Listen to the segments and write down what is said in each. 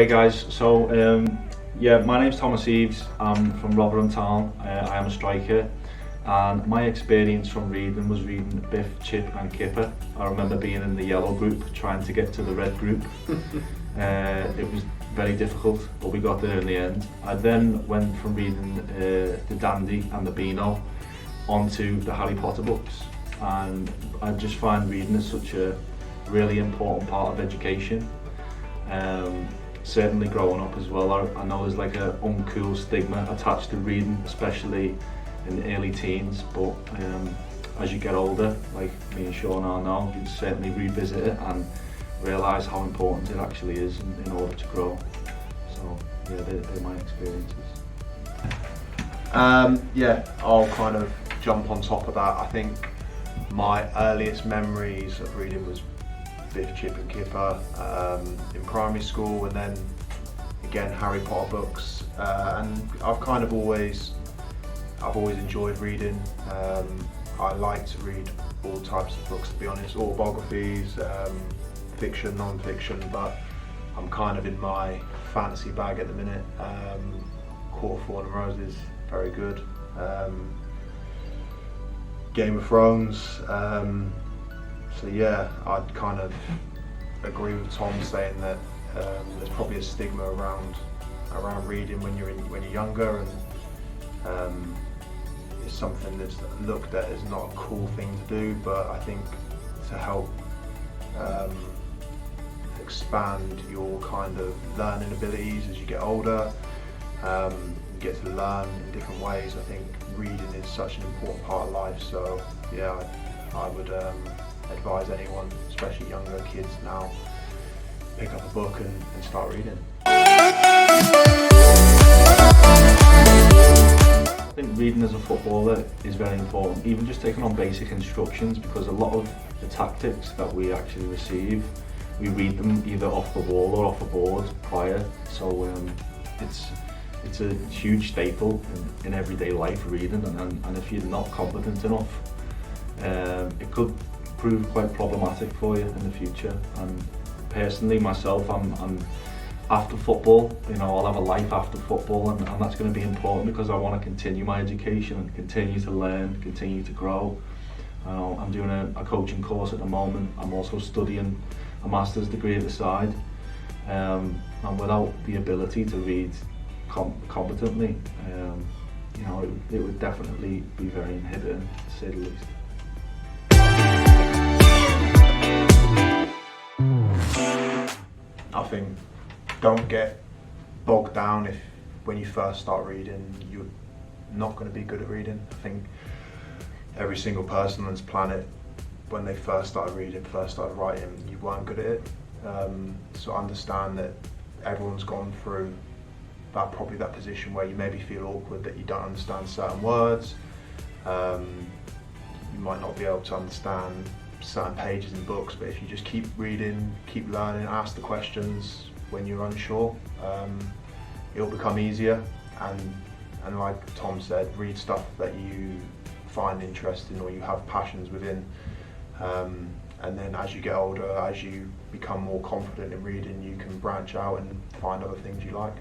Okay guys, so yeah, my name's Thomas Eves. I'm from Rotherham Town. I am a striker, and my experience from reading was reading Biff, Chip and Kipper. I remember being in the yellow group trying to get to the red group. It was very difficult, but we got there in the end. I then went from reading the Dandy and the Beano onto the Harry Potter books, and I just find reading is such a really important part of education. Certainly growing up as well, I know there's like a uncool stigma attached to reading, especially in the early teens, but as you get older, like me and Sean are now, you certainly revisit it and realise how important it actually is in order to grow. So yeah, they're my experiences. Yeah, I'll kind of jump on top of that. I think my earliest memories of reading was Biff, Chip and Kipper in primary school, and then again Harry Potter books, and I've always enjoyed reading. I like to read all types of books, to be honest, autobiographies, fiction, non-fiction, but I'm kind of in my fantasy bag at the minute. Court of Thorn and Roses, very good. Game of Thrones. So yeah, I'd kind of agree with Tom saying that there's probably a stigma around reading when you're younger, and it's something that's looked at as not a cool thing to do. But I think to help expand your kind of learning abilities as you get older, you get to learn in different ways. I think reading is such an important part of life. So yeah, I would advise anyone, especially younger kids now, pick up a book and start reading. I think reading as a footballer is very important, even just taking on basic instructions, because a lot of the tactics that we actually receive, we read them either off the wall or off a board prior. So it's a huge staple in everyday life, reading, and if you're not competent enough, it could prove quite problematic for you in the future. And personally, myself, I'm after football, you know, I'll have a life after football, and that's going to be important because I want to continue my education and continue to learn, continue to grow. I'm doing a coaching course at the moment. I'm also studying a master's degree at the side, and without the ability to read competently, you know, it would definitely be very inhibiting, to say the least. I think don't get bogged down if when you first start reading you're not going to be good at reading. I think every single person on this planet, when they first started reading, first started writing, you weren't good at it. So understand that everyone's gone through probably that position where you maybe feel awkward that you don't understand certain words. You might not be able to understand certain pages in books, but if you just keep reading, keep learning, ask the questions when you're unsure, it'll become easier. And like Tom said, read stuff that you find interesting or you have passions within, and then as you get older, as you become more confident in reading, you can branch out and find other things you like.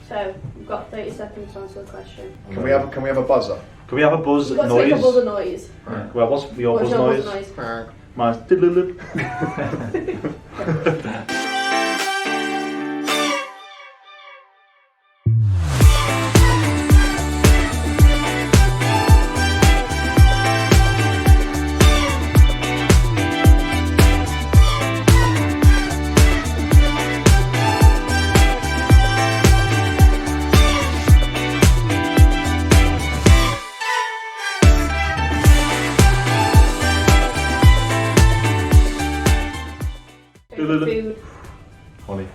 So, we've got 30 seconds to answer the question. Can we have a buzzer? Can we have a buzz You've got noise? to make a buzzer noise. Right. Well, what's your buzz your noise? buzzer noise? Mine's Food. Honey.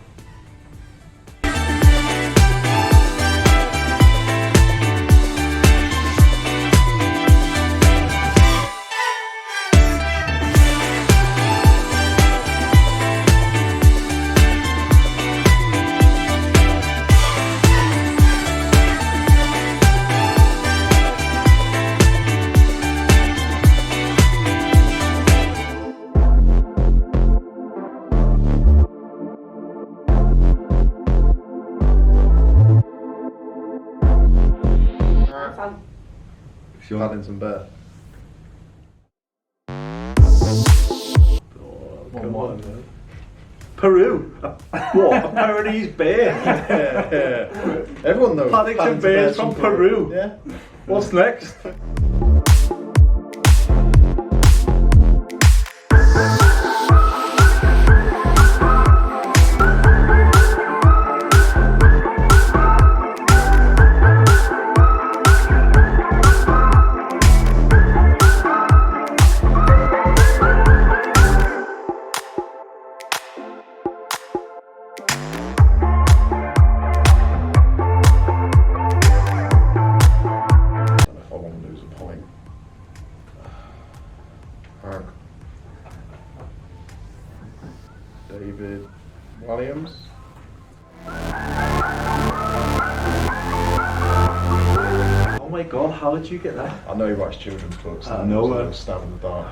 you want? Paddington Bear. Come on. Peru. What? A Pyrenees bear. Everyone knows Paddington Bears from Peru. Yeah. What's next? I want to lose a point. David Williams. Oh my god, how did you get that? I know he writes children's books. I and know it was a that. little stab in the dark.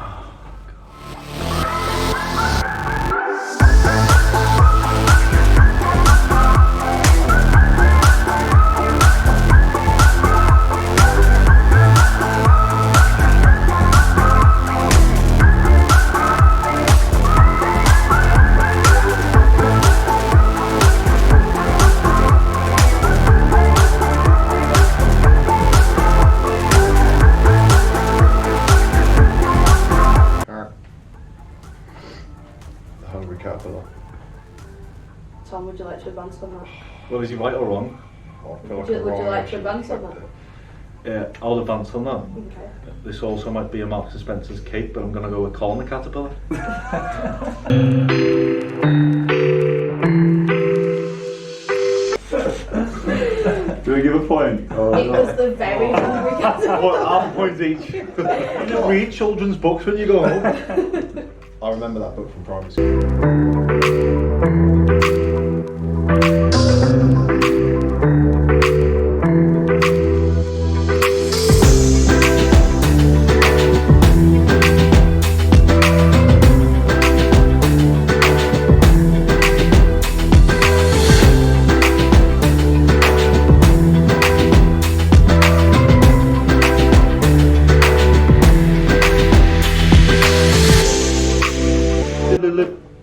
The Hungry Caterpillar. Tom, would you like to advance on that? Well, is he right or wrong? Oh, I feel Would you I'm like wrong, to actually. advance on that? I'll advance on that. Okay. This also might be a Marks and Spencer's cake, but I'm going to go with Colin the Caterpillar. Do we give a point? It was the very hungry caterpillar. Half a point each. You just read children's books when you go home. I remember that book from primary school.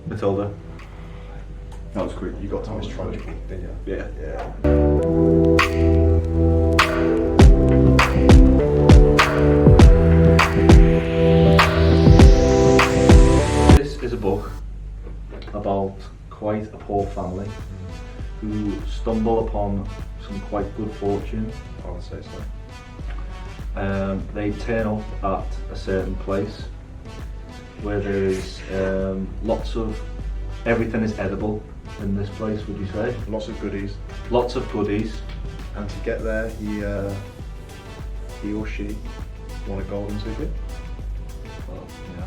Matilda. That was quick. You got Thomas Trunchbull, didn't you? Yeah. Yeah. This is a book about quite a poor family who stumble upon some quite good fortune. I would say so. They turn up at a certain place where there is lots of everything is edible in this place. Would you say? Lots of goodies. Lots of goodies. And to get there, he or she want a golden ticket. Well, yeah.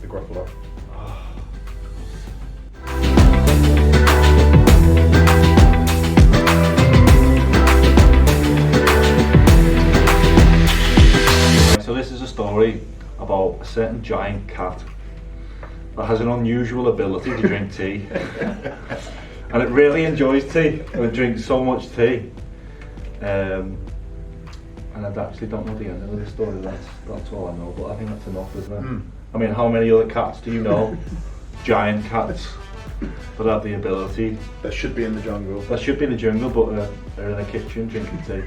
The Gruffalo. So this is a story about a certain giant cat that has an unusual ability to drink tea. And it really enjoys tea, and it drinks so much tea. And I actually don't know the end of the story, that's all I know, but I think that's enough, isn't it? I mean, how many other cats do you know? Giant cats that have the ability. That should be in the jungle. That should be in the jungle, but they're in the kitchen drinking tea.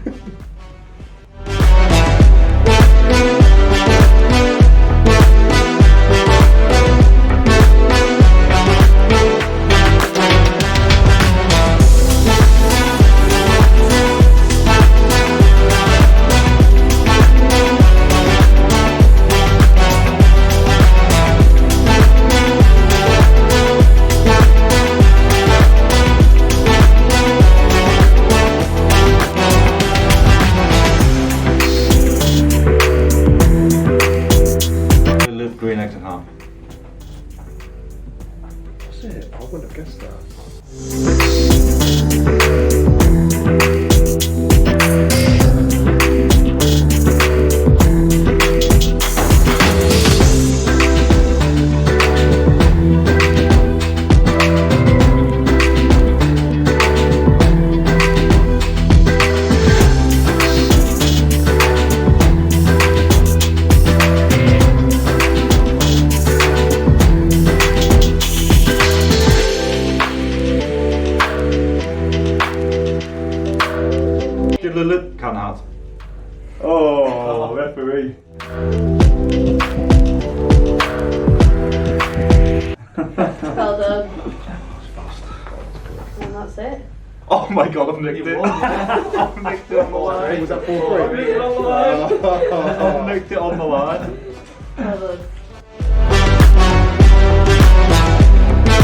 can add. Oh, referee. Well done. And that's it. Oh my god, I've nicked it. I've nicked it on the line. Was that 4-3? I've nicked it on the line. Well done.